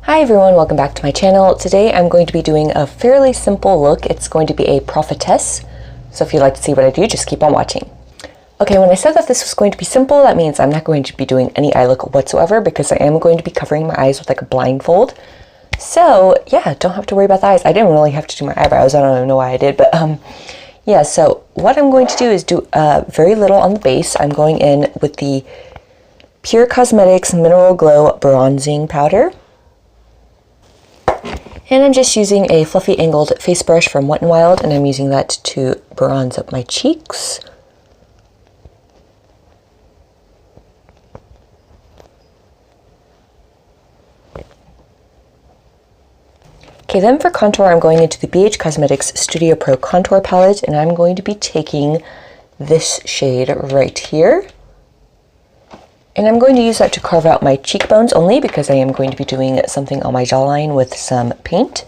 Hi everyone, welcome back to my channel. Today I'm going to be doing a fairly simple look. It's going to be a prophetess. So if you'd like to see what I do, just keep on watching. Okay, when I said that this was going to be simple, that means I'm not going to be doing any eye look whatsoever because I am going to be covering my eyes with like a blindfold. So yeah, don't have to worry about the eyes. I didn't really have to do my eyebrows. I don't even know why I did, but yeah, so what I'm going to do is do very little on the base. I'm going in with the Pure Cosmetics Mineral Glow Bronzing Powder. And I'm just using a fluffy angled face brush from Wet n Wild, and I'm using that to bronze up my cheeks. Okay, then for contour, I'm going into the BH Cosmetics Studio Pro Contour Palette, and I'm going to be taking this shade right here. And I'm going to use that to carve out my cheekbones only because I am going to be doing something on my jawline with some paint.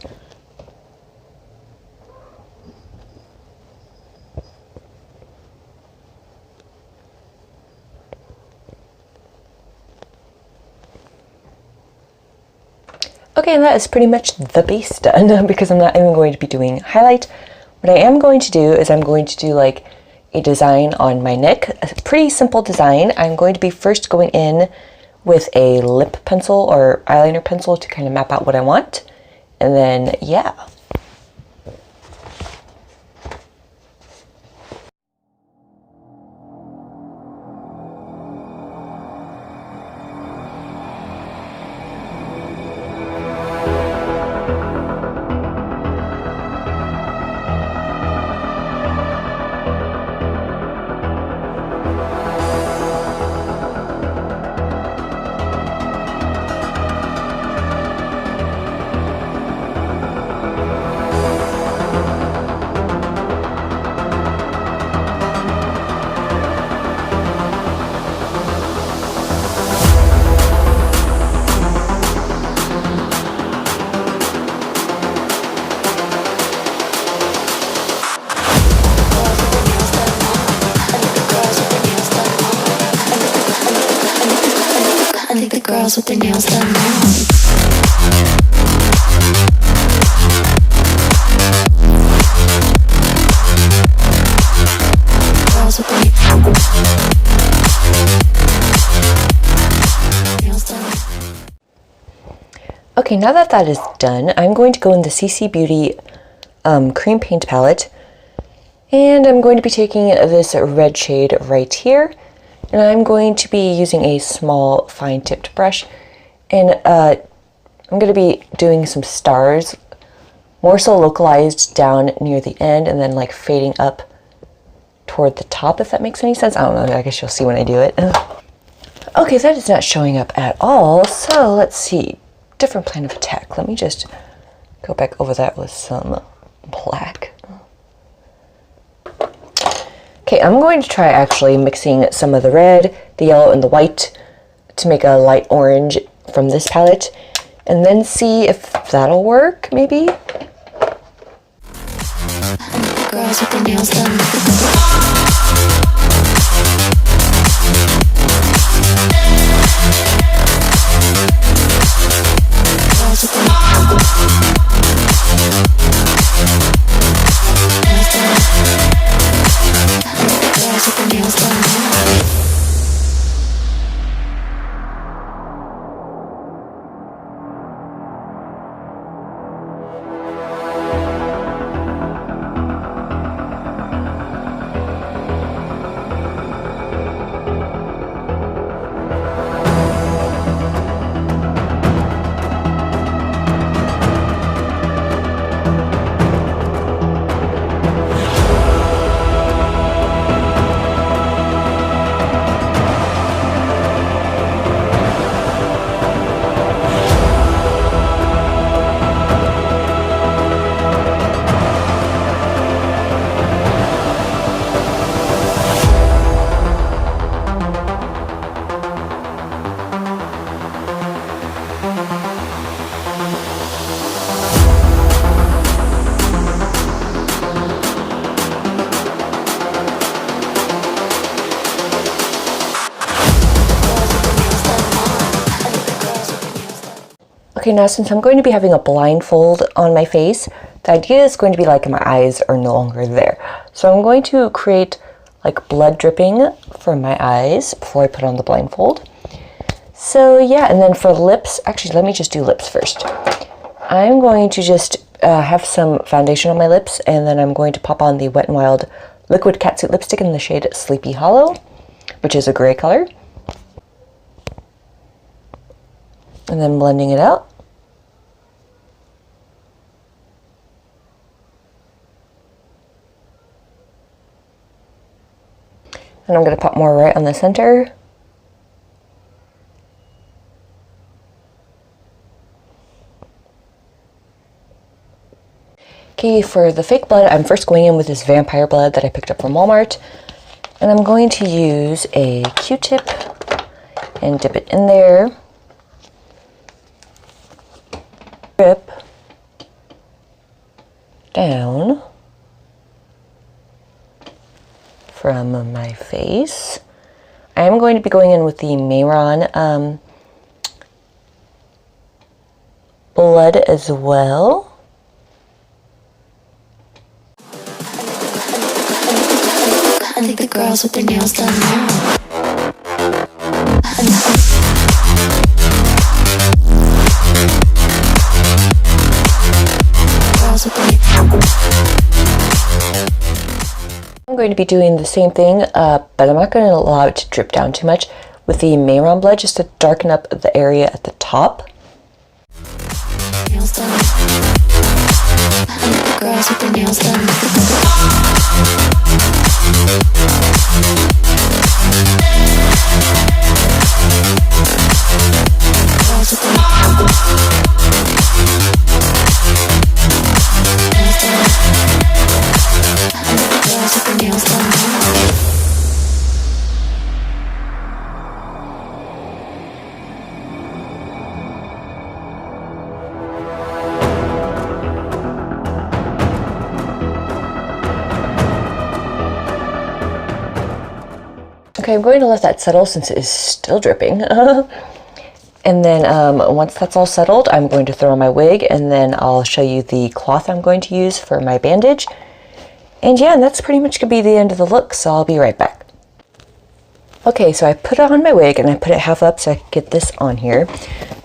Okay, and that is pretty much the base done because I'm not even going to be doing highlight. What I am going to do is I'm going to do like a design on my neck, a pretty simple design. I'm going to be first going in with a lip pencil or eyeliner pencil to kind of map out what I want. And then, yeah. Girls with their nails done now. Girls with their nails done. Okay, now that that is done, I'm going to go in the CC Beauty cream paint palette, and I'm going to be taking this red shade right here. And I'm going to be using a small fine-tipped brush, and I'm going to be doing some stars, more so localized down near the end and then like fading up toward the top, if that makes any sense. I don't know, I guess you'll see when I do it. Okay, that is not showing up at all, so let's see. Different plan of attack. Let me just go back over that with some black. Okay, I'm going to try actually mixing some of the red, the yellow, and the white to make a light orange from this palette, and then see if that'll work, maybe? Girls with their nails done. Girls with their nails done. Okay, now since I'm going to be having a blindfold on my face, the idea is going to be like my eyes are no longer there. So I'm going to create like blood dripping from my eyes before I put on the blindfold. So yeah, and then for lips, actually let me just do lips first. I'm going to just have some foundation on my lips, and then I'm going to pop on the Wet n Wild Liquid Catsuit Lipstick in the shade Sleepy Hollow, which is a gray color. And then blending it out. And I'm going to pop more right on the center. Okay, for the fake blood, I'm first going in with this vampire blood that I picked up from Walmart. And I'm going to use a Q-tip and dip it in there. Drip down from my face. I am going to be going in with the Mayron blood as well. I think the girls with their nails done now. I'm going to be doing the same thing, but I'm not going to allow it to drip down too much with the Mayron blood, just to darken up the area at the top. Nails done. I think the girls with their nails done. Girls with their nails done. Okay, I'm going to let that settle since it is still dripping. And then once that's all settled, I'm going to throw on my wig, and then I'll show you the cloth I'm going to use for my bandage. And yeah, and that's pretty much going to be the end of the look, so I'll be right back. Okay, so I put on my wig and I put it half up so I can get this on here.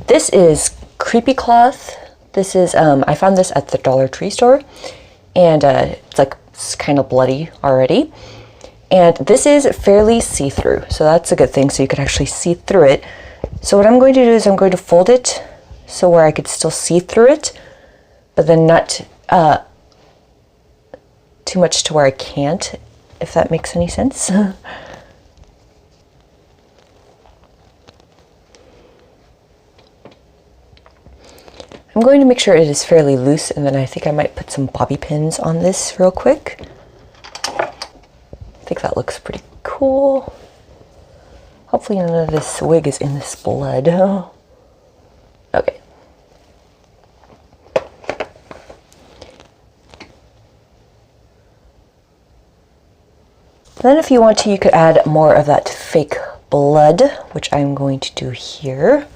This is Creepy Cloth. This is, I found this at the Dollar Tree store, and it's kind of bloody already. And this is fairly see-through, so that's a good thing, so you could actually see through it. So what I'm going to do is I'm going to fold it so where I could still see through it, but then not too much to where I can't, if that makes any sense. I'm going to make sure it is fairly loose, and then I think I might put some bobby pins on this real quick. I think that looks pretty cool. Hopefully none of this wig is in this blood. Okay. Then if you want to, you could add more of that fake blood, which I'm going to do here.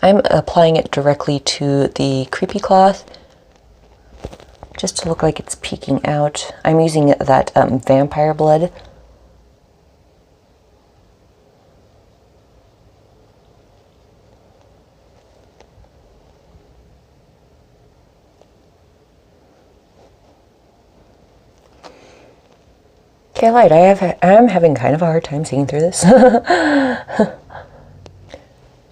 I'm applying it directly to the creepy cloth, just to look like it's peeking out. I'm using that vampire blood. Okay, I lied. I'm having kind of a hard time seeing through this.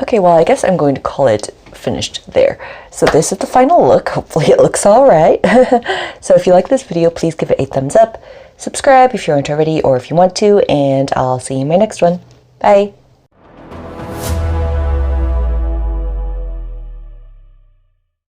Okay, well, I guess I'm going to call it finished there. So this is the final look. Hopefully it looks all right. So if you like this video, please give it a thumbs up. Subscribe if you aren't already or if you want to, and I'll see you in my next one. Bye.